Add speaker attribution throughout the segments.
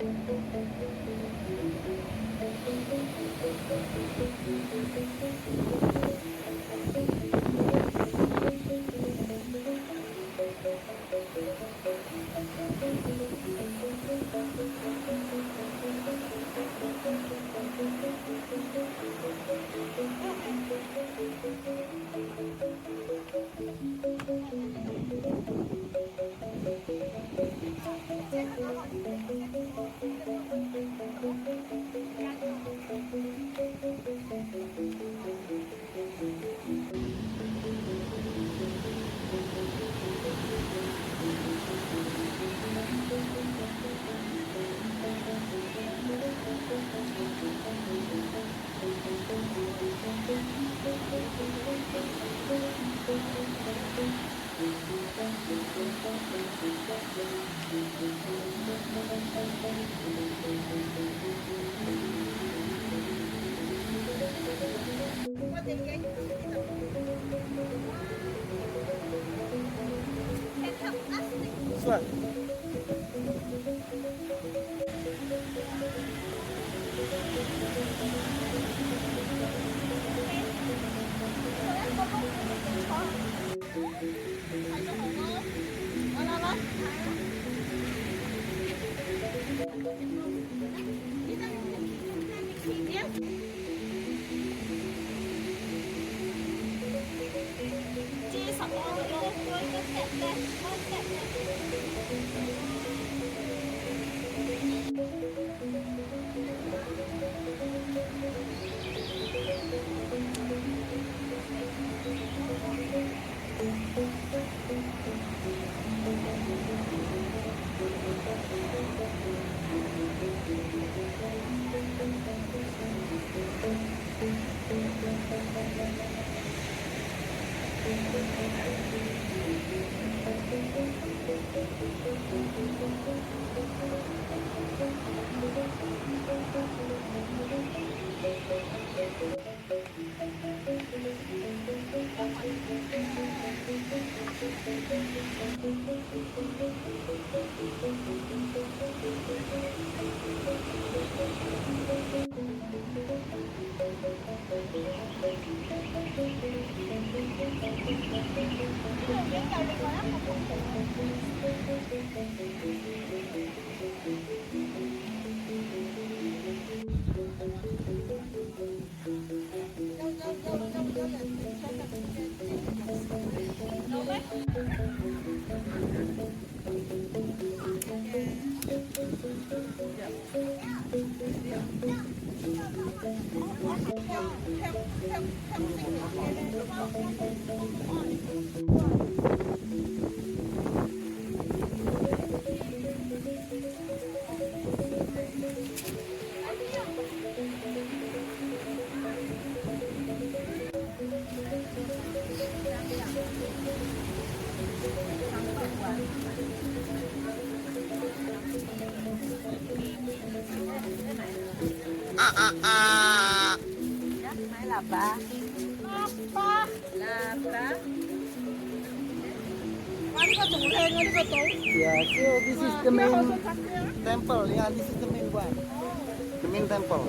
Speaker 1: Sure.
Speaker 2: Máy là ba. Là ba.
Speaker 1: Yeah, so this is the main temple. Yeah, this is the main one. The main temple.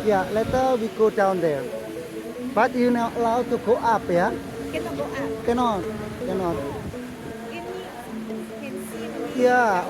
Speaker 1: Yeah, later we go down there. But you're not allowed to go up, yeah?
Speaker 2: Cannot go up.
Speaker 1: Cannot, cannot.
Speaker 2: Can see
Speaker 1: Yeah,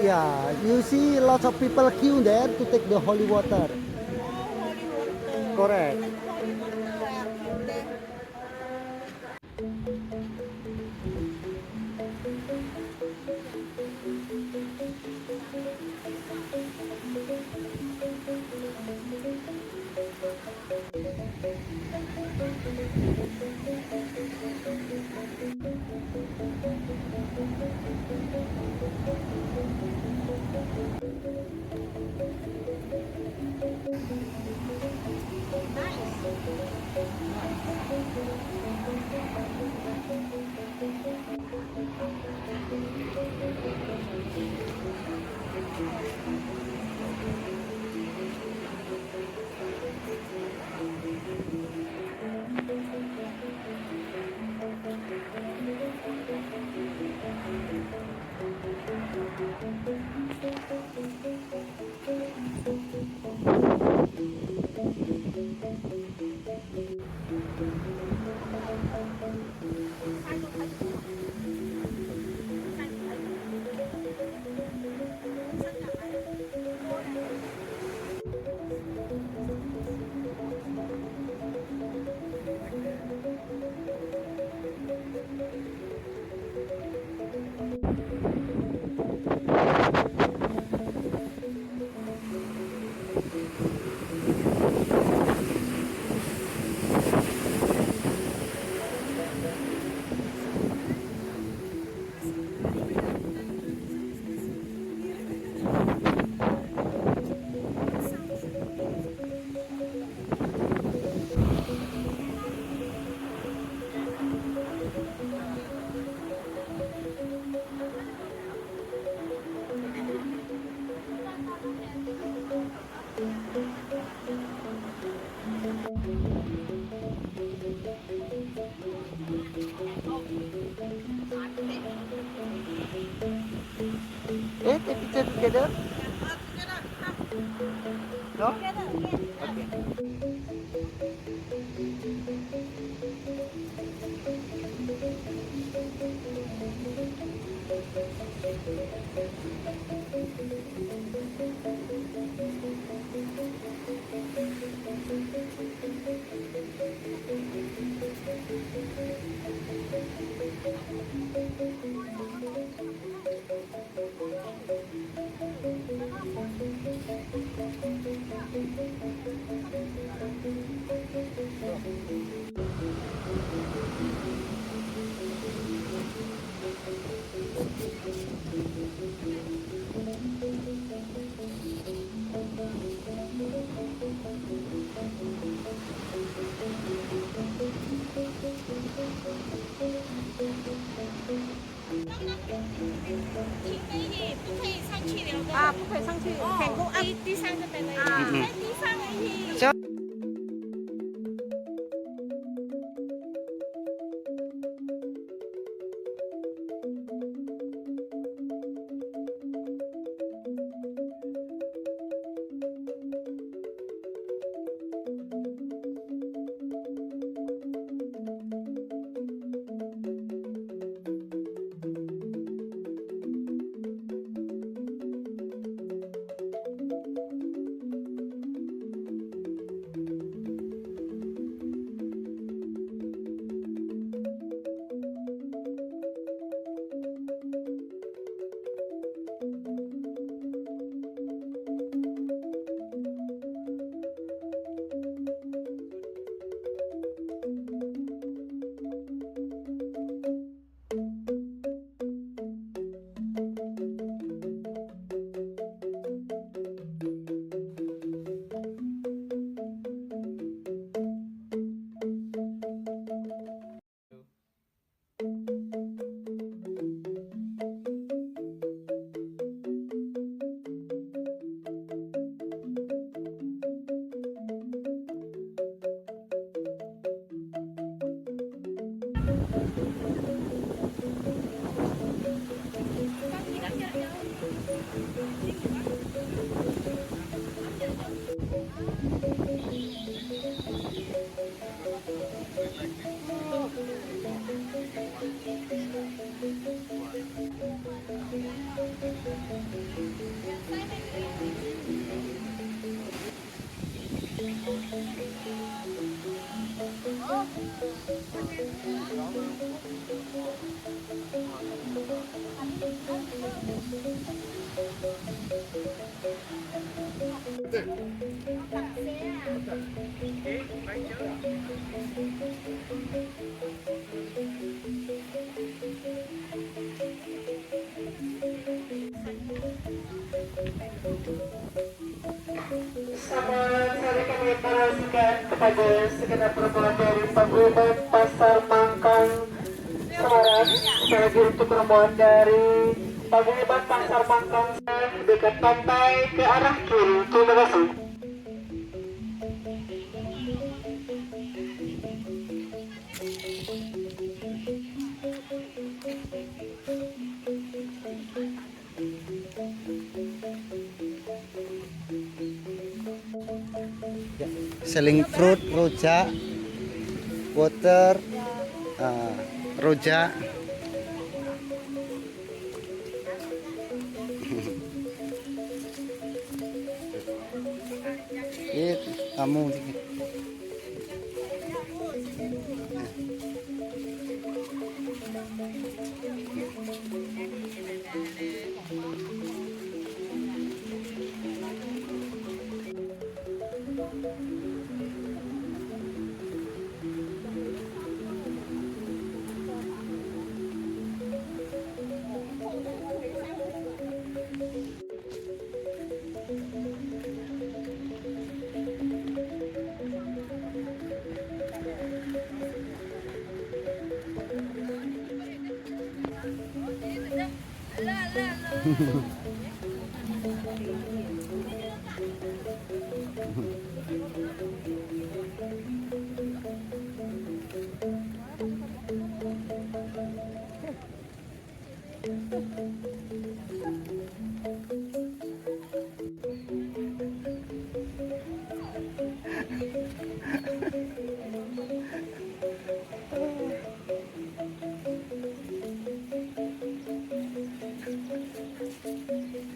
Speaker 1: yeah. You see lots of people queue there to take the holy water.
Speaker 2: holy water.
Speaker 1: Correct.
Speaker 2: Holy water there.
Speaker 1: Take picture together. No?
Speaker 2: Together, yeah.
Speaker 1: Okay.
Speaker 2: Can go up.
Speaker 1: 就
Speaker 3: Selamat sore kami informasikan kepada segenap rombongan dari Paguyuban Pasar Mangkang Semarang. Sekali lagi untuk rombongan dari Paguyuban Pasar Mangkang dekat pantai ke arah kiri. Terima kasih.
Speaker 1: selling fruit, rujak, water, rojak. Itu kamu.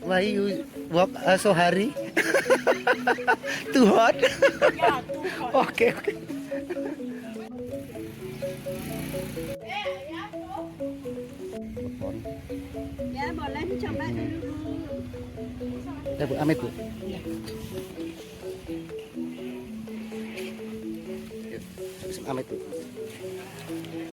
Speaker 1: Why you walk so hurry? Too hot?
Speaker 2: Yeah, too hot.
Speaker 1: Okay, okay.
Speaker 2: Ya, boleh dicoba dulu.
Speaker 1: Ya Bu, amit Bu. Yuk, amit Bu.